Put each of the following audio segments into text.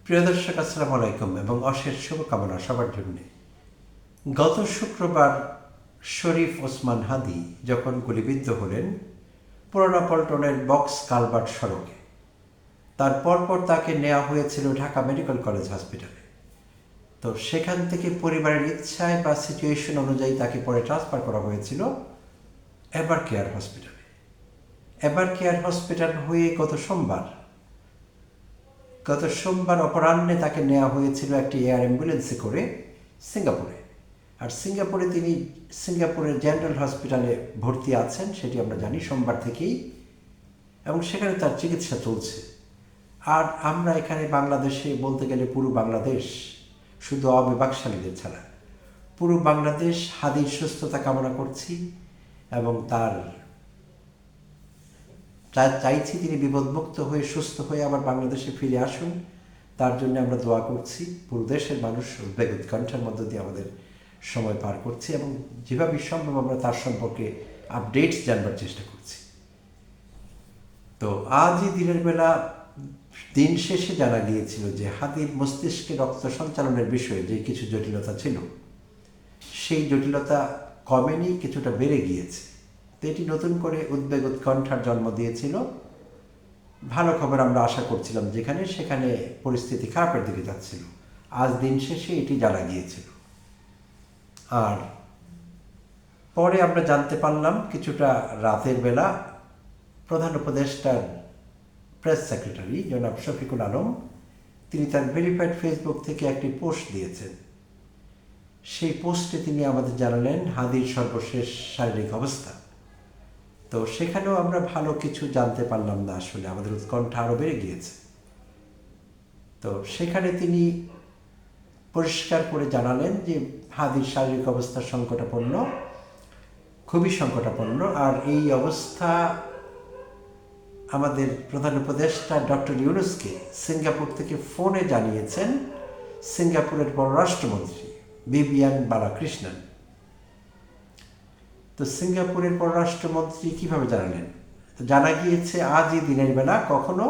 প্রিয় দর্শক, আসসালামু আলাইকুম এবং অশেষ শুভকামনা সবার জন্য। গত শুক্রবার শরীফ ওসমান হাদি যখন গুলিবিদ্ধ হলেন পুরানা পল্টনের বক্স কালভার্ট সড়কে, তার পরপর তাকে নেওয়া হয়েছিল ঢাকা মেডিকেল কলেজ হসপিটালে। তো সেখান থেকে পরিবারের ইচ্ছায় বা সিচুয়েশন অনুযায়ী তাকে পরে ট্রান্সফার করা হয়েছিল এভার কেয়ার হসপিটালে। এভার কেয়ার হসপিটাল হয়ে গত সোমবার অপরাহ্নে তাকে নেওয়া হয়েছিল একটি এয়ার অ্যাম্বুলেন্সে করে সিঙ্গাপুরে। আর তিনি সিঙ্গাপুরের জেনারেল হসপিটালে ভর্তি আছেন, সেটি আমরা জানি সোমবার থেকেই, এবং সেখানে তার চিকিৎসা চলছে। আর আমরা এখানে বাংলাদেশে বলতে গেলে পুরো বাংলাদেশ, শুধু অবিবাকশালীদের ছাড়া পুরো বাংলাদেশ হাদির সুস্থতা কামনা করছি এবং চাইছি তিনি বিপদমুক্ত হয়ে সুস্থ হয়ে আবার বাংলাদেশে ফিরে আসুন। তার জন্য আমরা দোয়া করছি। পুরো দেশের মানুষ উদ্বেগ উৎকণ্ঠার মধ্য দিয়ে আমাদের সময় পার করছি এবং যেভাবে সম্ভব আমরা তার সম্পর্কে আপডেটস জানবার চেষ্টা করছি। তো আজই দিনের বেলা দিন শেষে জানা গিয়েছিল যে হাদির মস্তিষ্কে রক্ত সঞ্চালনের বিষয়ে যে কিছু জটিলতা ছিল, সেই জটিলতা কমেনি, কিছুটা বেড়ে গিয়েছে। তো এটি নতুন করে উদ্বেগ উৎকণ্ঠার জন্ম দিয়েছিল। ভালো খবর আমরা আশা করছিলাম সেখানে পরিস্থিতি খারাপের দিকে যাচ্ছিল। আজ দিন শেষে এটি জানা গিয়েছিল। আর পরে আমরা জানতে পারলাম কিছুটা রাতের বেলা প্রধান উপদেষ্টার প্রেস সেক্রেটারি জনাব শফিকুল আলম, তিনি তার ভেরিফাইড ফেসবুক থেকে একটি পোস্ট দিয়েছেন। সেই পোস্টে তিনি আমাদের জানালেন হাদির সর্বশেষ শারীরিক অবস্থা। তো সেখানেও আমরা ভালো কিছু জানতে পারলাম না, আসলে আমাদের উৎকণ্ঠা আরও বেড়ে গিয়েছে। তো সেখানে তিনি পরিষ্কার করে জানালেন যে হাদির শারীরিক অবস্থা সংকটাপন্ন, খুবই সংকটাপন্ন। আর এই অবস্থা আমাদের প্রধান উপদেষ্টা ডক্টর ইউনুসকে সিঙ্গাপুর থেকে ফোনে জানিয়েছেন সিঙ্গাপুরের পররাষ্ট্রমন্ত্রী ভিভিয়ান বালাকৃষ্ণন। তো সিঙ্গাপুরের পররাষ্ট্রমন্ত্রী কিভাবে জানালেন? তো জানা গিয়েছে আজই দিনের বেলা কখনো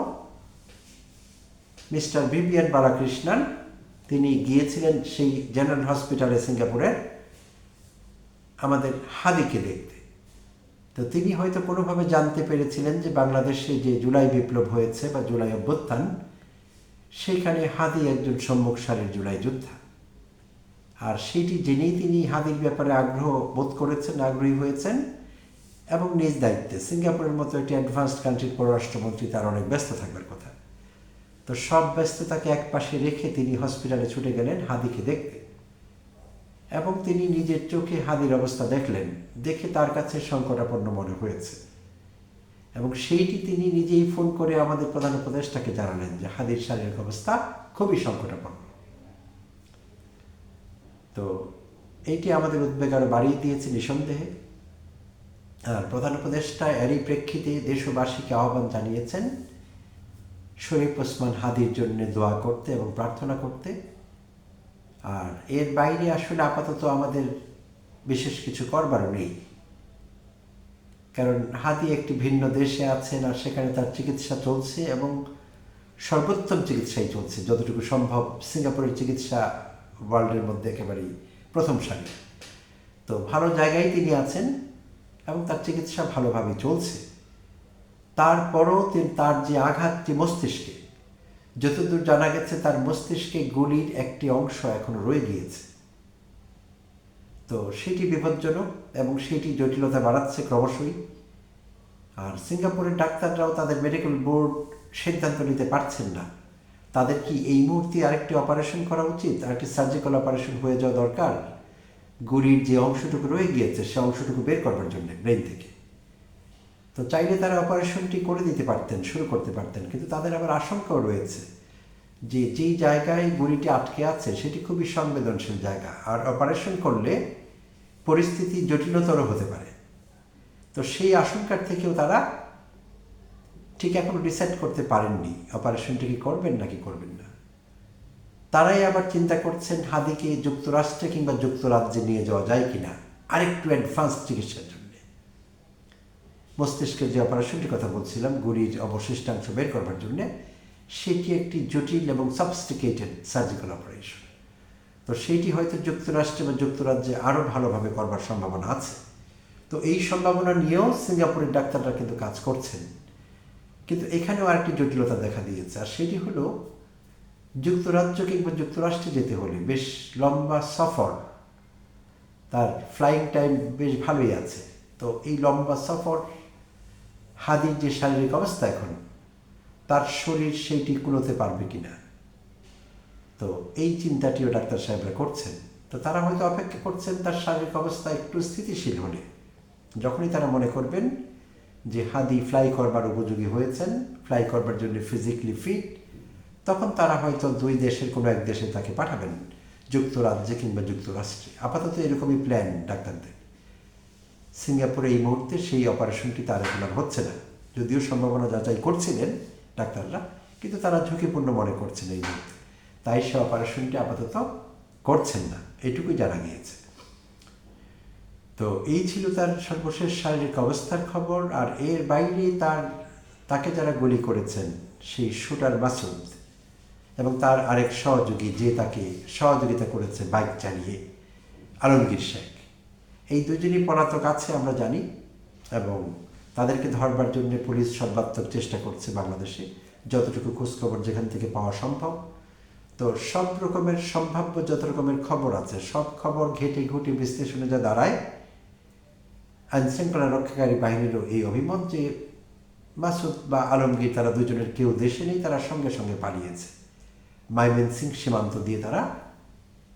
মিস্টার ভিভিয়ান বালাকৃষ্ণন তিনি গিয়েছিলেন সেই জেনারেল হসপিটালে সিঙ্গাপুরের আমাদের হাদিকে দেখতে। তো তিনি হয়তো কোনোভাবে জানতে পেরেছিলেন যে বাংলাদেশে যে জুলাই বিপ্লব হয়েছে বা জুলাই অভ্যুত্থান, সেখানে হাদি একজন সম্মুখ সারির জুলাই যোদ্ধা। আর সেটি জেনেই তিনি হাদির ব্যাপারে আগ্রহী হয়েছেন এবং নিজ দায়িত্বে, সিঙ্গাপুরের মতো একটি অ্যাডভান্সড কান্ট্রির পররাষ্ট্রমন্ত্রী, তার অনেক ব্যস্ত থাকবার কথা। তো সব ব্যস্ততাকে এক পাশে রেখে তিনি হসপিটালে ছুটে গেলেন হাদিকে দেখতে এবং তিনি নিজের চোখে হাদির অবস্থা দেখলেন। দেখে তার কাছে সংকটাপন্ন মনে হয়েছে এবং সেইটি তিনি নিজেই ফোন করে আমাদের প্রধান উপদেষ্টাকে জানালেন যে হাদির শারীরিক অবস্থা খুবই সংকটাপন্ন। তো এইটি আমাদের উদ্বেগ আরও বাড়িয়ে দিয়েছে নিঃসন্দেহে। আর প্রধান উপদেষ্টা এরই প্রেক্ষিতে দেশবাসীকে আহ্বান জানিয়েছেন শরীফ ওসমান হাদির জন্য দোয়া করতে এবং প্রার্থনা করতে। আর এর বাইরে আসলে আপাতত আমাদের বিশেষ কিছু করবারও নেই, কারণ হাদি একটি ভিন্ন দেশে আছেন আর সেখানে তার চিকিৎসা চলছে এবং সর্বোত্তম চিকিৎসাই চলছে যতটুকু সম্ভব। সিঙ্গাপুরের চিকিৎসা ওয়ার্ল্ডের মধ্যে একেবারেই প্রথম সারি। তো ভালো জায়গায় তিনি আছেন এবং তার চিকিৎসা ভালোভাবে চলছে। তারপরও তার যে আঘাতটি মস্তিষ্কে, যতদূর জানা গেছে তার মস্তিষ্কে গুলির একটি অংশ এখনো রয়ে গিয়েছে। তো সেটি বিপজ্জনক এবং সেটি জটিলতা বাড়াচ্ছে ক্রমশই। আর সিঙ্গাপুরের ডাক্তাররাও তাদের মেডিকেল বোর্ড সিদ্ধান্ত নিতে পারছেন না তাদের কি এই মুহূর্তে আরেকটি অপারেশন করা উচিত, আরেকটি সার্জিক্যাল অপারেশন হয়ে যাওয়া দরকার গুলির যে অংশটুকু রয়ে গিয়েছে সে অংশটুকু বের করবার জন্য ব্রেন থেকে। তো চাইলে তারা অপারেশনটি করে দিতে পারতেন, শুরু করতে পারতেন, কিন্তু তাদের আবার আশঙ্কাও রয়েছে যে যেই জায়গায় গুলিটি আটকে আছে সেটি খুবই সংবেদনশীল জায়গা, আর অপারেশন করলে পরিস্থিতি জটিলতর হতে পারে। তো সেই আশঙ্কার থেকেও তারা ঠিক এখনো ডিসাইড করতে পারেননি অপারেশনটি কি করবেন নাকি করবেন না। তারাই আবার চিন্তা করছেন হাদিকে যুক্তরাষ্ট্রে কিংবা যুক্তরাজ্যে নিয়ে যাওয়া যায় কিনা আরেকটু অ্যাডভান্স চিকিৎসার জন্য। মস্তিষ্কের যে অপারেশনটির কথা বলছিলাম গুলির অবশিষ্টাংশ বের করবার জন্যে, সেটি একটি জটিল এবং সফিস্টিকেটেড সার্জিক্যাল অপারেশন। তো সেইটি হয়তো যুক্তরাষ্ট্রে বা যুক্তরাজ্যে আরও ভালোভাবে করবার সম্ভাবনা আছে। তো এই সম্ভাবনা নিয়েও সিঙ্গাপুরের ডাক্তাররা কিন্তু কাজ করছেন। কিন্তু এখানেও আরেকটি জটিলতা দেখা দিয়েছে, আর সেটি হলো যুক্তরাজ্য কিংবা যুক্তরাষ্ট্রে যেতে হলে বেশ লম্বা সফর, তার ফ্লাইং টাইম বেশ ভালোই আছে। তো এই লম্বা সফর, হাদির যে শারীরিক অবস্থা এখন, তার শরীর সেইটি কুলোতে পারবে কিনা, তো এই চিন্তাটিও ডাক্তার সাহেবরা করছেন। তো তারা হয়তো অপেক্ষা করছেন তার শারীরিক অবস্থা একটু স্থিতিশীল হলে, যখনই তারা মনে করবেন যে হাদি ফ্লাই করবার উপযোগী হয়েছেন, ফ্লাই করবার জন্য ফিজিক্যালি ফিট, তখন তারা হয়তো দুই দেশের কোনো এক দেশে তাকে পাঠাবেন, যুক্তরাজ্যে কিংবা যুক্তরাষ্ট্রে। আপাতত এরকমই প্ল্যান ডাক্তারদের। সিঙ্গাপুরে এই মুহূর্তে সেই অপারেশনটি তার এখন আর হচ্ছে না, যদিও সম্ভাবনা যাচাই করছিলেন ডাক্তাররা, কিন্তু তারা ঝুঁকিপূর্ণ মনে করছেন এই মুহূর্তে, তাই সে অপারেশনটি আপাতত করছেন না, এটুকুই জানা গিয়েছে। তো এই ছিল তার সর্বশেষ শারীরিক অবস্থার খবর। আর এর বাইরে তাকে যারা গুলি করেছেন, সেই শুটার মাসুদ এবং তার আরেক সহযোগী যে তাকে সহযোগিতা করেছে বাইক চালিয়ে, আলমগীর শেখ, এই দুজনই পলাতক আছে আমরা জানি, এবং তাদেরকে ধরবার জন্য পুলিশ সর্বাত্মক চেষ্টা করছে বাংলাদেশে, যতটুকু খোঁজখবর যেখান থেকে পাওয়া সম্ভব। তো সব রকমের সম্ভাব্য যত রকমের খবর আছে, সব খবর ঘেটে ঘুটে বিশ্লেষণে যা দাঁড়ায়, আইনশৃঙ্খলা রক্ষাকারী বাহিনীরও এই অভিমত যে মাসুদ বা আলমগীর তারা দুজনের কেউ দেশে নেই, তারা সঙ্গে সঙ্গে পালিয়েছে। ময়মনসিং সীমান্ত দিয়ে তারা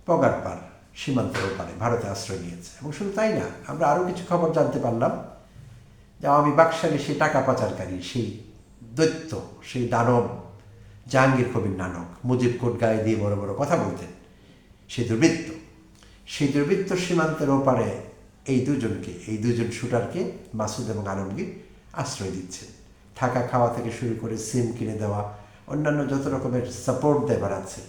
পগারপাড় সীমান্তের ওপারে ভারতে আশ্রয় নিয়েছে। এবং শুধু তাই না, আমরা আরও কিছু খবর জানতে পারলাম যে আওয়ামী বাকশালী সেই টাকা পাচারকারী, সেই দৈত্য, সেই দানব জাহাঙ্গীর কবির নানক, মুজিব কোট গায়ে দিয়ে বড় বড় কথা বলতেন, সেই দুর্বৃত্ত সীমান্তের ওপারে এই দুজন শুটারকে, মাসুদ এবং আলমগীর, আশ্রয় দিচ্ছেন। থাকা খাওয়া থেকে শুরু করে সিম কিনে দেওয়া, অন্যান্য যত রকমের সাপোর্ট দেবার আছে,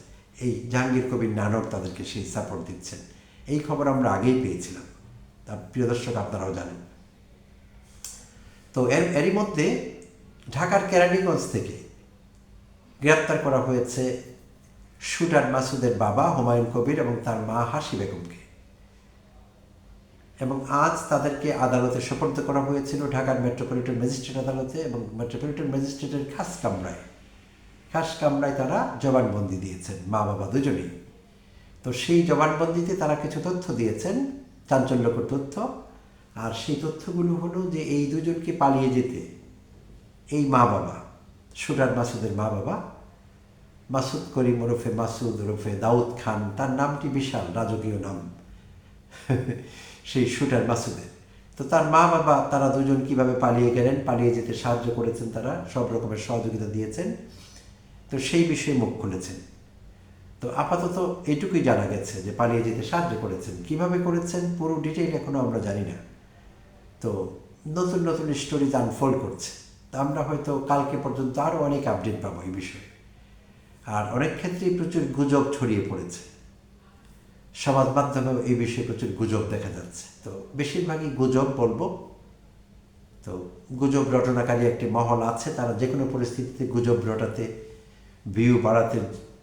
এই জাহাঙ্গীর কবির নানক তাদেরকে সেই সাপোর্ট দিচ্ছেন। এই খবর আমরা আগেই পেয়েছিলাম, তা প্রিয় দর্শক আপনারাও জানেন। তো এরই মধ্যে ঢাকার কেরানীগঞ্জ থেকে গ্রেপ্তার করা হয়েছে শুটার মাসুদের বাবা হুমায়ুন কবির এবং তার মা হাসি বেগমকে, এবং আজ তাদেরকে আদালতে সোপর্দ করা হয়েছিল ঢাকার মেট্রোপলিটন ম্যাজিস্ট্রেট আদালতে, এবং মেট্রোপলিটন ম্যাজিস্ট্রেটের খাস কামরায় তারা জবানবন্দি দিয়েছেন, মা বাবা দুজনেই। তো সেই জবানবন্দিতে তারা কিছু তথ্য দিয়েছেন, চাঞ্চল্যকর তথ্য। আর সেই তথ্যগুলো হলো যে এই দুজনকে পালিয়ে যেতে এই মা বাবা, শুটার মাসুদের মা বাবা, মাসুদ করিম ওরফে মাসুদ ওরফে দাউদ খান, তার নামটি বিশাল রাজকীয় নাম সেই শুটার মাসুদের। তো তার মা বাবা তারা দুজন কিভাবে পালিয়ে গেলেন, পালিয়ে যেতে সাহায্য করেছেন, তারা সব রকমের সহযোগিতা দিয়েছেন, তো সেই বিষয়ে মুখ খুলেছেন। তো আপাতত এইটুকুই জানা গেছে যে পালিয়ে যেতে সাহায্য করেছেন। কিভাবে করেছেন পুরো ডিটেইল এখনও আমরা জানি না। তো নতুন নতুন স্টোরিজ আনফোল্ড করছে, তা আমরা হয়তো কালকে পর্যন্ত আরও অনেক আপডেট পাবো এই বিষয়ে। আর অনেক ক্ষেত্রেই প্রচুর গুজব ছড়িয়ে পড়েছে, সমাজ মাধ্যমেও এই বিষয়ে প্রচুর গুজব দেখা যাচ্ছে। তো বেশিরভাগই গুজব বলবো। তো গুজব রটনাকারী একটি মহল আছে, তারা যে কোনো পরিস্থিতিতে গুজব রটাতে, ভিউ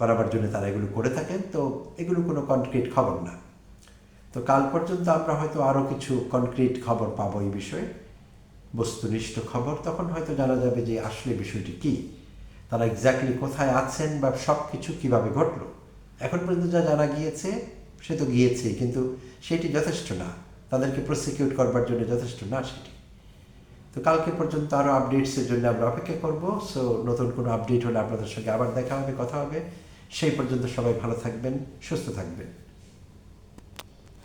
বাড়াবার জন্য তারা এগুলো করে থাকেন। তো এগুলো কোনো কনক্রিট খবর না। তো কাল পর্যন্ত আমরা হয়তো আরও কিছু কনক্রিট খবর পাবো এই বিষয়ে, বস্তুনিষ্ঠ খবর। তখন হয়তো জানা যাবে যে আসলে বিষয়টি কী, তারা এক্স্যাক্টলি কোথায় আছেন, বা সব কিছু কীভাবে ঘটলো। এখন পর্যন্ত যা জানা গিয়েছে সে তো গিয়েছে, কিন্তু সেটি যথেষ্ট না, তাদেরকে প্রসিকিউট করবার জন্য যথেষ্ট না সেটি। তো কালকে পর্যন্ত আরও আপডেটসের জন্য আমরা অপেক্ষা করব। সো নতুন কোনো আপডেট হলে আপনাদের সঙ্গে আবার দেখা হবে, কথা হবে। সেই পর্যন্ত সবাই ভালো থাকবেন, সুস্থ থাকবেন।